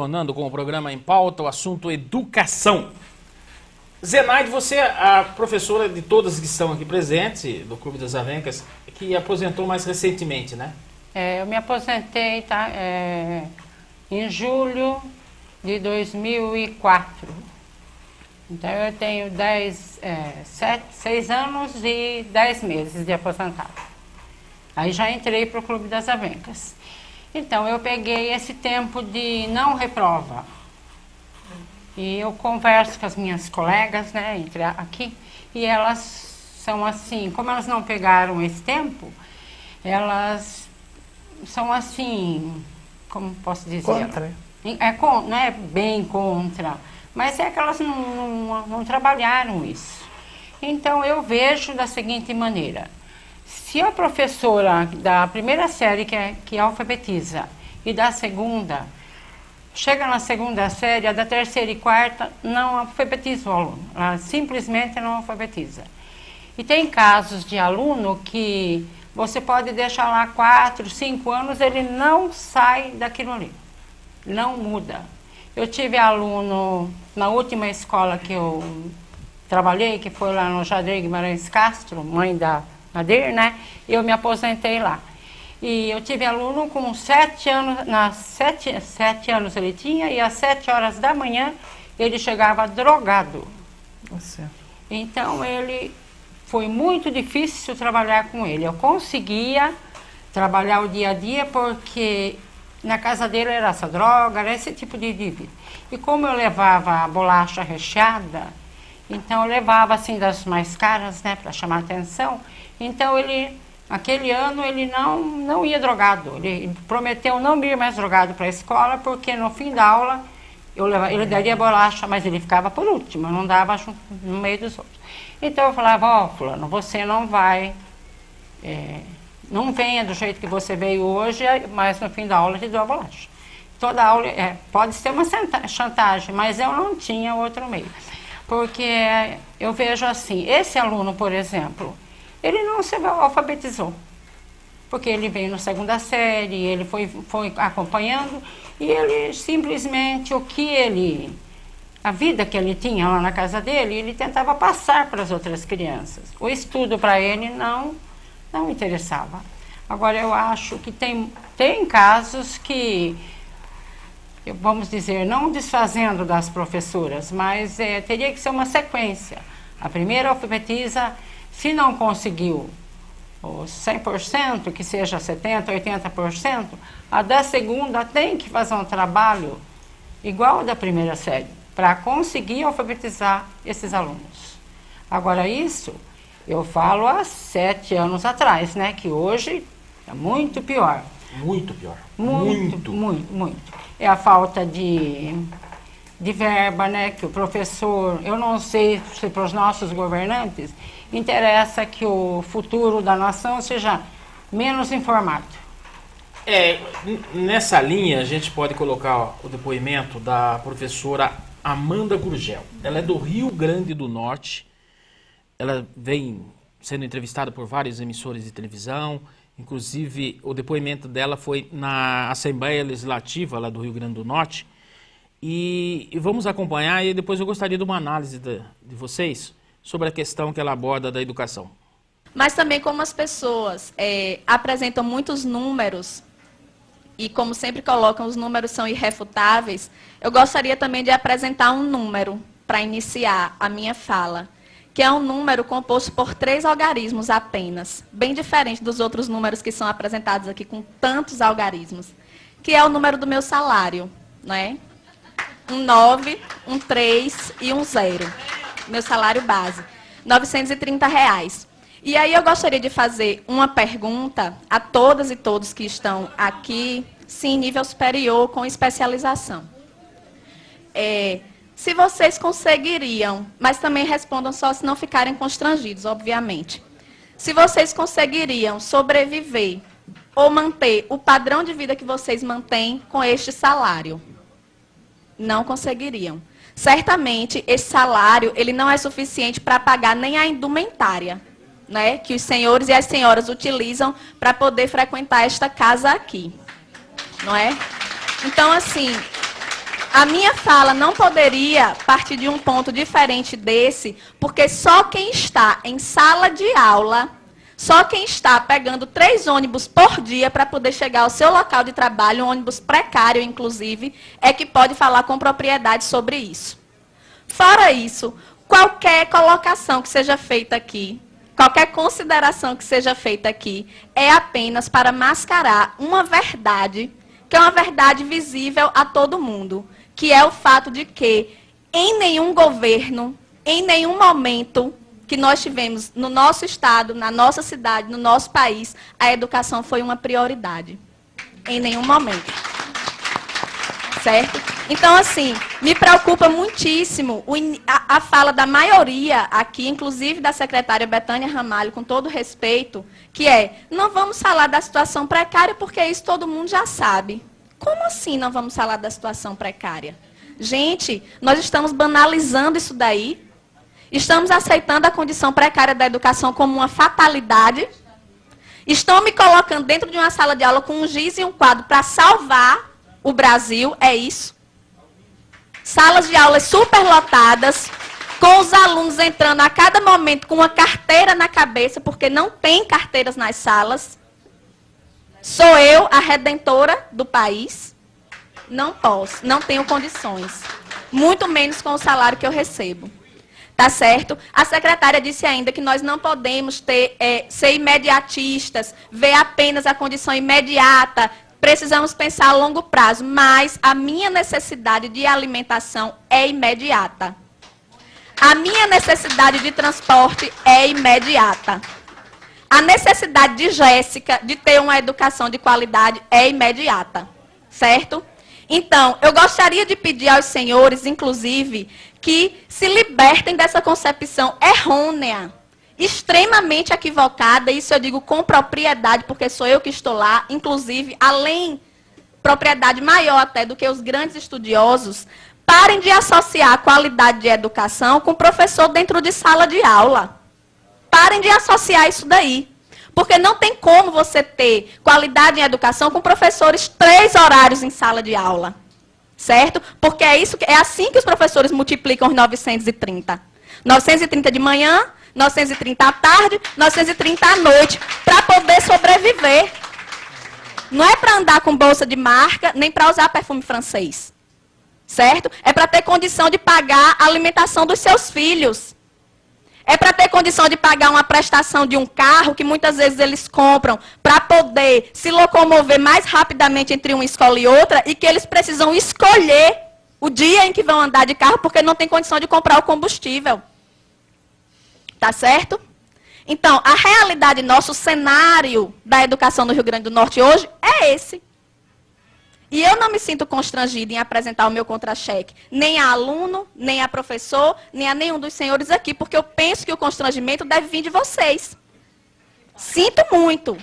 Com o programa Em Pauta, o assunto educação. Zenaide, você é a professora de todas que estão aqui presentes, do Clube das Avencas, que aposentou mais recentemente, né? Eu me aposentei em julho de 2004. Então eu tenho 6 anos e 10 meses de aposentado. Aí já entrei para o Clube das Avencas. Então eu peguei esse tempo de não reprova. E eu converso com as minhas colegas, né, aqui, e elas são assim, como elas não pegaram esse tempo, elas são assim, como posso dizer? Contra. Não é bem contra, mas é que elas não trabalharam isso. Então eu vejo da seguinte maneira: se a professora da primeira série que alfabetiza e da segunda, chega na segunda série, a da terceira e quarta não alfabetiza o aluno, ela simplesmente não alfabetiza. E tem casos de aluno que você pode deixar lá 4, 5 anos, ele não sai daquilo ali, não muda. Eu tive aluno na última escola que eu trabalhei, que foi lá no Jardim Guimarães Castro, mãe da Nadir, né? Eu me aposentei lá. E eu tive aluno com 7 anos, 7 anos ele tinha, e às 7 horas da manhã ele chegava drogado. Nossa. Então foi muito difícil trabalhar com ele. Eu conseguia trabalhar o dia a dia porque na casa dele era essa droga, era esse tipo de vida. E como eu levava a bolacha recheada, então eu levava assim das mais caras, né, para chamar atenção. Então aquele ano ele não ia drogado. Ele prometeu não ir mais drogado para a escola, porque no fim da aula ele daria bolacha, mas ele ficava por último, não dava no meio dos outros. Então eu falava: fulano, você não vai, não venha do jeito que você veio hoje, mas no fim da aula eu te dou a bolacha. Toda aula pode ser uma chantagem, mas eu não tinha outro meio. Porque eu vejo assim, esse aluno, por exemplo, ele não se alfabetizou, porque ele veio na segunda série, ele foi acompanhando, e ele simplesmente, a vida que ele tinha lá na casa dele, ele tentava passar para as outras crianças. O estudo para ele não interessava. Agora, eu acho que tem casos que, vamos dizer, não desfazendo das professoras, mas teria que ser uma sequência. A primeira alfabetiza. Se não conseguiu os 100%, que seja 70%, 80%, a da segunda tem que fazer um trabalho igual ao da primeira série, para conseguir alfabetizar esses alunos. Agora isso, eu falo há 7 anos atrás, né, que hoje é muito pior. Muito pior. Muito. É a falta de verba, né, que o professor, eu não sei se para os nossos governantes interessa que o futuro da nação seja menos informado. Nessa linha a gente pode colocar o depoimento da professora Amanda Gurgel. Ela é do Rio Grande do Norte, ela vem sendo entrevistada por vários emissores de televisão, inclusive o depoimento dela foi na Assembleia Legislativa lá do Rio Grande do Norte. E vamos acompanhar, e depois eu gostaria de uma análise de vocês sobre a questão que ela aborda da educação. Mas também como as pessoas apresentam muitos números, e como sempre colocam, os números são irrefutáveis, eu gostaria também de apresentar um número para iniciar a minha fala, que é um número composto por 3 algarismos apenas, bem diferente dos outros números que são apresentados aqui com tantos algarismos, que é o número do meu salário, não é? Um 9, um 3 e um 0. Meu salário base, R$930. E aí eu gostaria de fazer uma pergunta a todas e todos que estão aqui, sim, nível superior, com especialização. Se vocês conseguiriam, mas também respondam só se não ficarem constrangidos, obviamente. Se vocês conseguiriam sobreviver ou manter o padrão de vida que vocês mantêm com este salário. Não conseguiriam. Certamente, esse salário ele não é suficiente para pagar nem a indumentária, né, que os senhores e as senhoras utilizam para poder frequentar esta casa aqui. Não é? Então, assim, A minha fala não poderia partir de um ponto diferente desse, porque só quem está em sala de aula, só quem está pegando 3 ônibus por dia para poder chegar ao seu local de trabalho, um ônibus precário, inclusive, é que pode falar com propriedade sobre isso. Fora isso, qualquer colocação que seja feita aqui, qualquer consideração que seja feita aqui, é apenas para mascarar uma verdade, que é uma verdade visível a todo mundo, que é o fato de que, em nenhum governo, em nenhum momento que nós tivemos no nosso estado, na nossa cidade, no nosso país, a educação foi uma prioridade. Em nenhum momento. Certo? Então, assim, me preocupa muitíssimo a fala da maioria aqui, inclusive da secretária Betânia Ramalho, com todo respeito, que é, não vamos falar da situação precária, porque isso todo mundo já sabe. Como assim não vamos falar da situação precária? Gente, nós estamos banalizando isso daí. Estamos aceitando a condição precária da educação como uma fatalidade. Estão me colocando dentro de uma sala de aula com um giz e um quadro para salvar o Brasil, é isso. Salas de aulas superlotadas, com os alunos entrando a cada momento com uma carteira na cabeça, porque não tem carteiras nas salas. Sou eu a redentora do país? Não posso, não tenho condições. Muito menos com o salário que eu recebo. Tá certo? A secretária disse ainda que nós não podemos ser imediatistas, ver apenas a condição imediata, precisamos pensar a longo prazo, mas a minha necessidade de alimentação é imediata. A minha necessidade de transporte é imediata. A necessidade de Jéssica de ter uma educação de qualidade é imediata, certo? Então, eu gostaria de pedir aos senhores, inclusive, que se libertem dessa concepção errônea, extremamente equivocada, isso eu digo com propriedade, porque sou eu que estou lá, inclusive, além, propriedade maior até do que os grandes estudiosos, parem de associar a qualidade de educação com professor dentro de sala de aula. Parem de associar isso daí. Porque não tem como você ter qualidade em educação com professores 3 horários em sala de aula. Certo? Porque é assim que os professores multiplicam os 930. 930 de manhã, 930 à tarde, 930 à noite, para poder sobreviver. Não é para andar com bolsa de marca, nem para usar perfume francês. Certo? É para ter condição de pagar a alimentação dos seus filhos. É para ter condição de pagar uma prestação de um carro, que muitas vezes eles compram, para poder se locomover mais rapidamente entre uma escola e outra, e que eles precisam escolher o dia em que vão andar de carro, porque não tem condição de comprar o combustível. Tá certo? Então, a realidade nossa, o cenário da educação no Rio Grande do Norte hoje é esse. E eu não me sinto constrangida em apresentar o meu contra-cheque, nem a aluno, nem a professor, nem a nenhum dos senhores aqui, porque eu penso que o constrangimento deve vir de vocês. Sinto muito,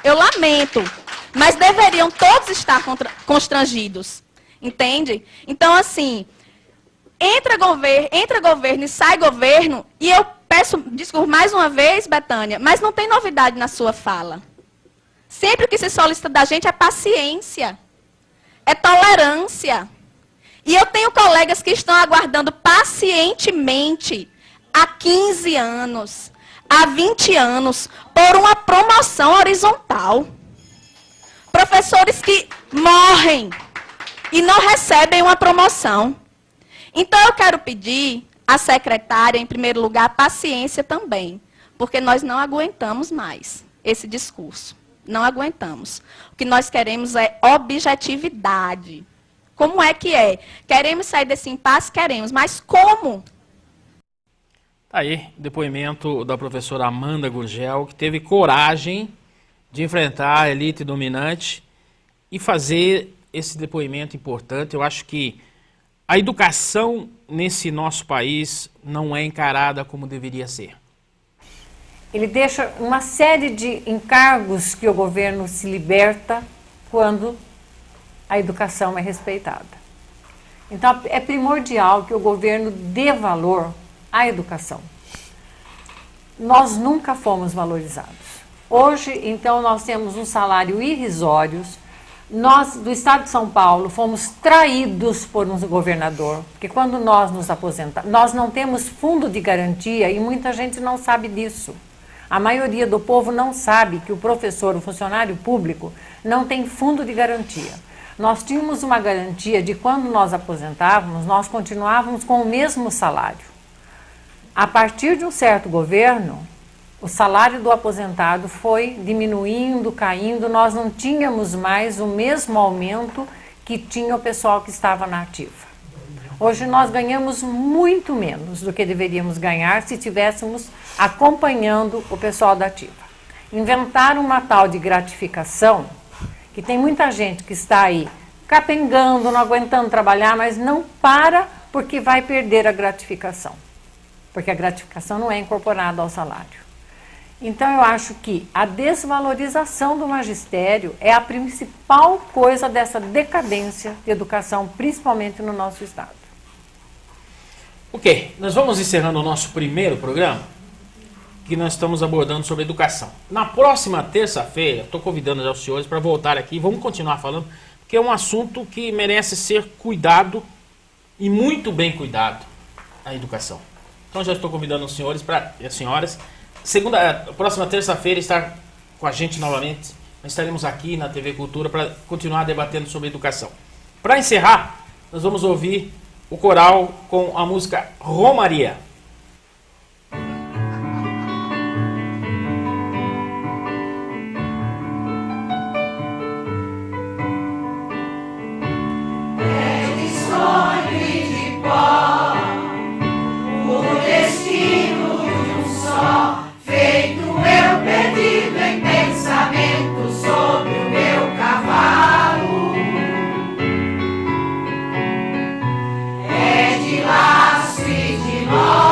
eu lamento, mas deveriam todos estar constrangidos, entende? Então, assim, entra governo e sai governo, e eu peço desculpa mais uma vez, Betânia, mas não tem novidade na sua fala. Sempre o que se solicita da gente é paciência. É tolerância. E eu tenho colegas que estão aguardando pacientemente há 15 anos, há 20 anos, por uma promoção horizontal. Professores que morrem e não recebem uma promoção. Então, eu quero pedir à secretária, em primeiro lugar, paciência também, porque nós não aguentamos mais esse discurso. Não aguentamos. O que nós queremos é objetividade. Como é que é? Queremos sair desse impasse? Queremos. Mas como? Tá aí, depoimento da professora Amanda Gurgel, que teve coragem de enfrentar a elite dominante e fazer esse depoimento importante. Eu acho que a educação nesse nosso país não é encarada como deveria ser. Ele deixa uma série de encargos que o governo se liberta quando a educação é respeitada. Então, é primordial que o governo dê valor à educação. Nós nunca fomos valorizados. Hoje, então, nós temos um salário irrisório, nós, do Estado de São Paulo, fomos traídos por um governador, porque quando nós nos aposentamos, nós não temos fundo de garantia e muita gente não sabe disso. A maioria do povo não sabe que o professor, o funcionário público, não tem fundo de garantia. Nós tínhamos uma garantia de quando nós aposentávamos, nós continuávamos com o mesmo salário. A partir de um certo governo, o salário do aposentado foi diminuindo, caindo, nós não tínhamos mais o mesmo aumento que tinha o pessoal que estava na ativa. Hoje nós ganhamos muito menos do que deveríamos ganhar se estivéssemos acompanhando o pessoal da ativa. Inventaram uma tal de gratificação, que tem muita gente que está aí capengando, não aguentando trabalhar, mas não para porque vai perder a gratificação. Porque a gratificação não é incorporada ao salário. Então eu acho que a desvalorização do magistério é a principal coisa dessa decadência de educação, principalmente no nosso estado. Ok, nós vamos encerrando o nosso primeiro programa, que nós estamos abordando sobre educação. Na próxima terça-feira, estou convidando já os senhores para voltar aqui, vamos continuar falando, porque é um assunto que merece ser cuidado e muito bem cuidado, a educação. Então já estou convidando os senhores e as senhoras, próxima terça-feira, estar com a gente novamente. Nós estaremos aqui na TV Cultura para continuar debatendo sobre educação. Para encerrar, nós vamos ouvir o coral com a música Romaria. É de laço e de nó.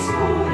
escola.